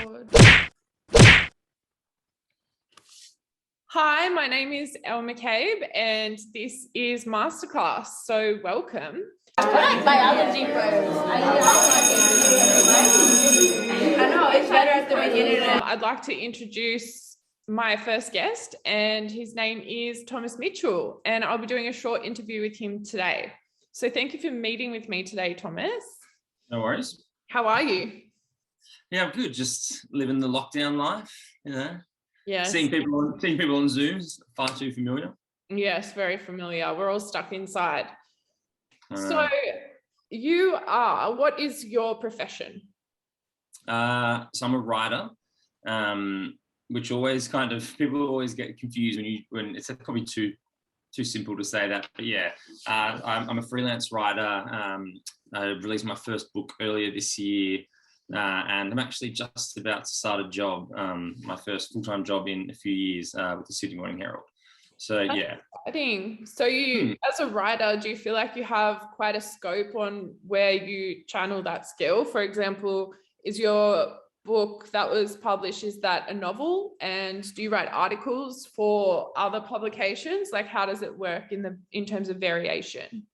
Record. Hi, my name is Elle McCabe and this is Masterclass. So welcome. I like biology first. I know, it's better at the beginning. I'd like to introduce my first guest, and his name is Thomas Mitchell, and I'll be doing a short interview with him today. So thank you for meeting with me today, Thomas. No worries. How are you? Yeah, I'm good. Just living the lockdown life, you know. Yes. Seeing people on Zoom is far too familiar. Yes, very familiar. We're all stuck inside. So what is your profession? So I'm a writer, which always people always get confused when it's probably too simple to say that. But yeah, I'm a freelance writer. I released my first book earlier this year. And I'm actually just about to start a job, my first full-time job in a few years with the Sydney Morning Herald. So That's yeah. exciting. So you, as a writer, do you feel like you have quite a scope on where you channel that skill? For example, is your book that was published, is that a novel? And do you write articles for other publications? Like, how does it work in terms of variation?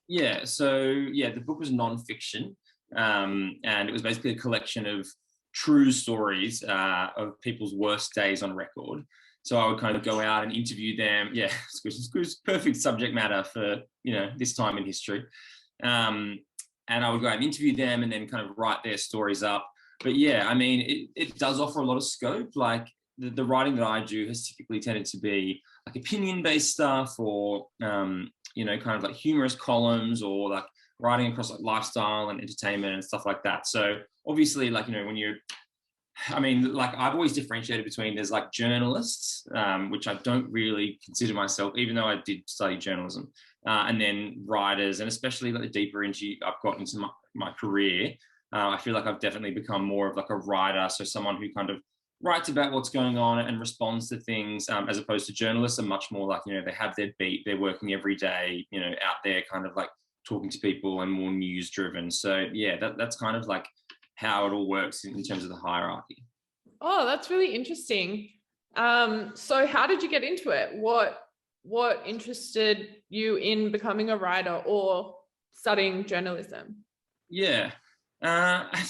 Yeah, so yeah, the book was non-fiction. And it was basically a collection of true stories of people's worst days on record. So I would kind of go out and interview them. Yeah, it's perfect subject matter for, this time in history. And I would go out and interview them and then kind of write their stories up. But yeah, I mean, it does offer a lot of scope. Like the writing that I do has typically tended to be like opinion-based stuff or, kind of like humorous columns or like writing across like lifestyle and entertainment and stuff like that. So obviously, like, I've always differentiated between there's like journalists, which I don't really consider myself, even though I did study journalism, and then writers, and especially like the deeper I've gotten into my career, I feel like I've definitely become more of like a writer. So someone who kind of writes about what's going on and responds to things, as opposed to journalists are much more like, they have their beat, they're working every day, out there kind of like talking to people and more news driven. So yeah, that's kind of like how it all works in terms of the hierarchy. Oh, that's really interesting. So how did you get into it? What interested you in becoming a writer or studying journalism? Yeah. I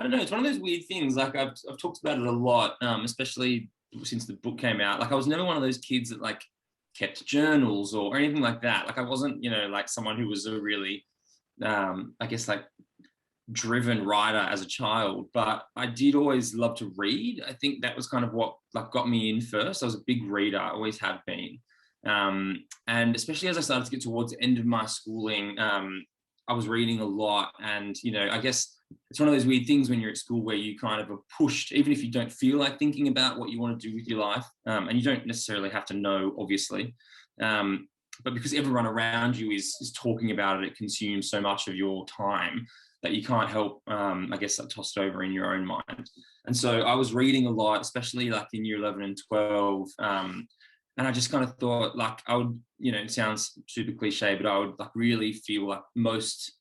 don't know. It's one of those weird things. Like I've talked about it a lot, especially since the book came out. Like I was never one of those kids that like kept journals or anything like that. Like I wasn't, like someone who was a really, I guess like driven writer as a child, but I did always love to read. I think that was kind of what like got me in first. I was a big reader, I always have been. And especially as I started to get towards the end of my schooling, I was reading a lot. And, I guess it's one of those weird things when you're at school where you kind of are pushed, even if you don't feel like thinking about what you want to do with your life. And you don't necessarily have to know, obviously. But because everyone around you is talking about it, it consumes so much of your time that you can't help, I guess, like, tossed over in your own mind. And so I was reading a lot, especially like in year 11 and 12. And I just kind of thought like I would, it sounds super cliche, but I would like really feel like most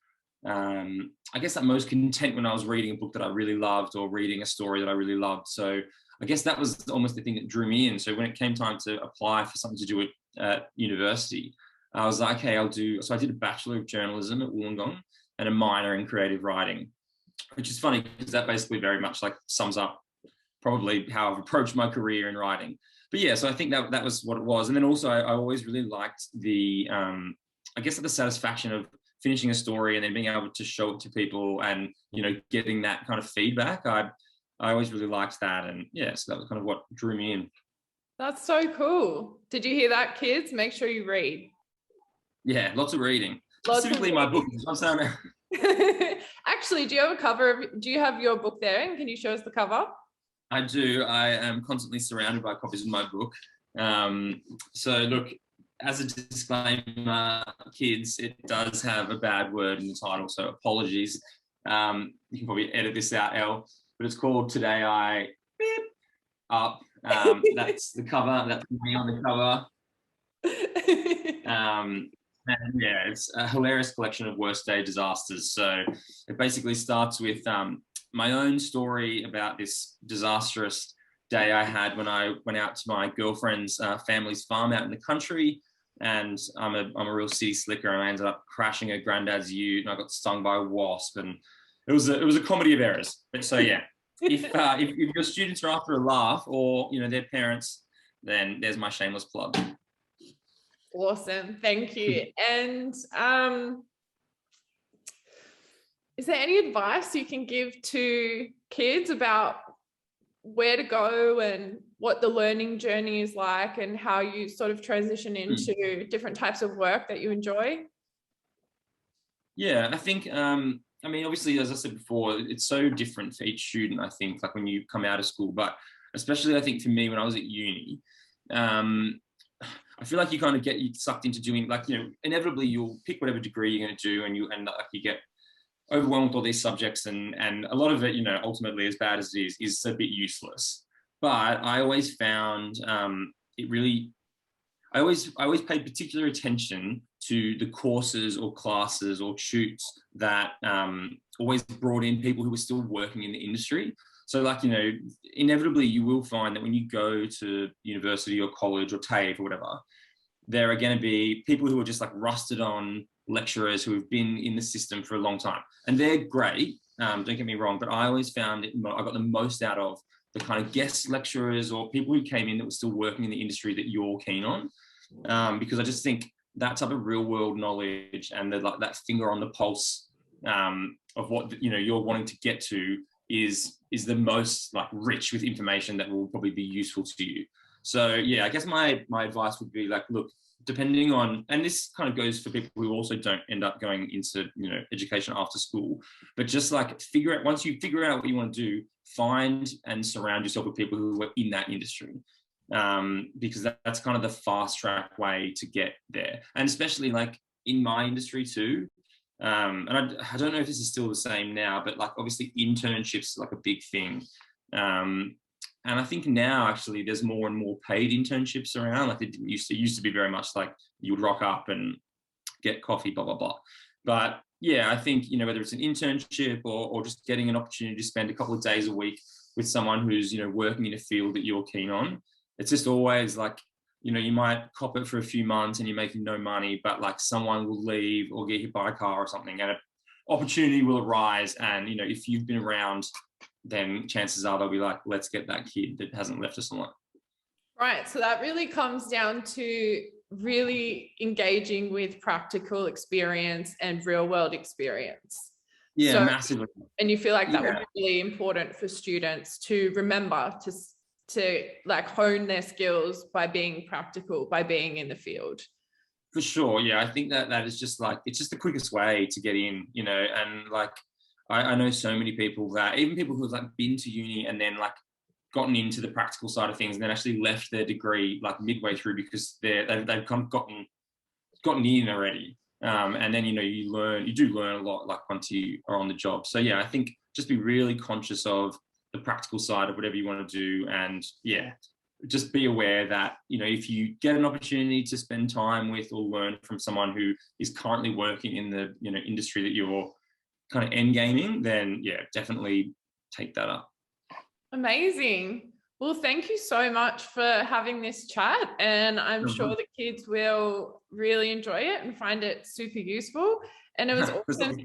content when I was reading a book that I really loved or reading a story that I really loved. So I guess that was almost the thing that drew me in. So when it came time to apply for something to do at university, I was like, okay, so I did a Bachelor of Journalism at Wollongong and a minor in creative writing, which is funny because that basically very much like sums up probably how I've approached my career in writing. But yeah, so I think that was what it was. And then also I always really liked the, I guess the satisfaction of finishing a story and then being able to show it to people and, getting that kind of feedback. I always really liked that. And yeah, so that was kind of what drew me in. That's so cool. Did you hear that, kids? Make sure you read. Yeah, lots of reading. Specifically my book. Actually, do you have your book there? And can you show us the cover? I do. I am constantly surrounded by copies of my book. So look, as a disclaimer, kids, it does have a bad word in the title, so apologies. You can probably edit this out, Elle, but it's called Today I Beep Up. That's the cover. That's me on the cover. And yeah, it's a hilarious collection of worst day disasters. So it basically starts with my own story about this disastrous day I had when I went out to my girlfriend's family's farm out in the country. And I'm a real city slicker, and I ended up crashing a granddad's ute, and I got stung by a wasp, and it was a comedy of errors. But so yeah, if your students are after a laugh, or their parents, then there's my shameless plug. Awesome, thank you. And is there any advice you can give to kids about where to go and what the learning journey is like, and how you sort of transition into different types of work that you enjoy? Yeah, I think, obviously, as I said before, it's so different for each student, I think, like when you come out of school, but especially I think for me, when I was at uni, I feel like you kind of get sucked into doing, inevitably you'll pick whatever degree you're going to do, and you end up, you get overwhelmed with all these subjects, and a lot of it, ultimately, as bad as it is a bit useless. But I always found I always paid particular attention to the courses or classes or shoots that always brought in people who were still working in the industry. So inevitably you will find that when you go to university or college or TAFE or whatever, there are going to be people who are just like rusted on lecturers who have been in the system for a long time. And they're great, don't get me wrong, but I always found I got the most out of the kind of guest lecturers or people who came in that were still working in the industry that you're keen on. Because I just think that type of real world knowledge and that finger on the pulse of what you're wanting to get to is the most rich with information that will probably be useful to you. So yeah, I guess my advice would be look, depending on, and this kind of goes for people who also don't end up going into education after school, but just figure out, once you figure out what you want to do, find and surround yourself with people who are in that industry. Because that's kind of the fast track way to get there. And especially in my industry too, and I don't know if this is still the same now, but obviously internships are a big thing. And I think now actually there's more and more paid internships around. It used to be very much you would rock up and get coffee, blah, blah, blah. But yeah, I think, whether it's an internship or just getting an opportunity to spend a couple of days a week with someone who's, working in a field that you're keen on, it's just always you might cop it for a few months and you're making no money, but someone will leave or get hit by a car or something, and an opportunity will arise. And, if you've been around, then chances are they'll be let's get that kid that hasn't left us alone. Right. So that really comes down to really engaging with practical experience and real world experience. Yeah, massively. And you feel like that would be really important for students to remember to hone their skills by being practical, by being in the field. For sure. Yeah, I think that is just it's just the quickest way to get in, and I know so many people that, even people who have been to uni and then gotten into the practical side of things and then actually left their degree midway through because they've kind of gotten in already. And then, you do learn a lot once you are on the job. So yeah, I think just be really conscious of the practical side of whatever you want to do. And yeah, just be aware that, if you get an opportunity to spend time with or learn from someone who is currently working in the, industry that you're kind of end gaming, then yeah, definitely take that up. Amazing. Well, thank you so much for having this chat, and I'm sure the kids will really enjoy it and find it super useful. And it was awesome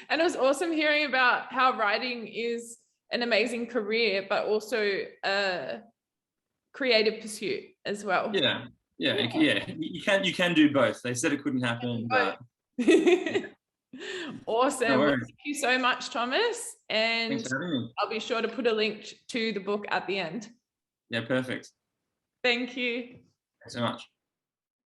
and it was awesome hearing about how writing is an amazing career, but also a creative pursuit as well. Yeah. You can do both. They said it couldn't happen, but awesome. No, well, thank you so much, Thomas. And thanks for having me. I'll be sure to put a link to the book at the end. Yeah, perfect. Thank you. Thanks so much.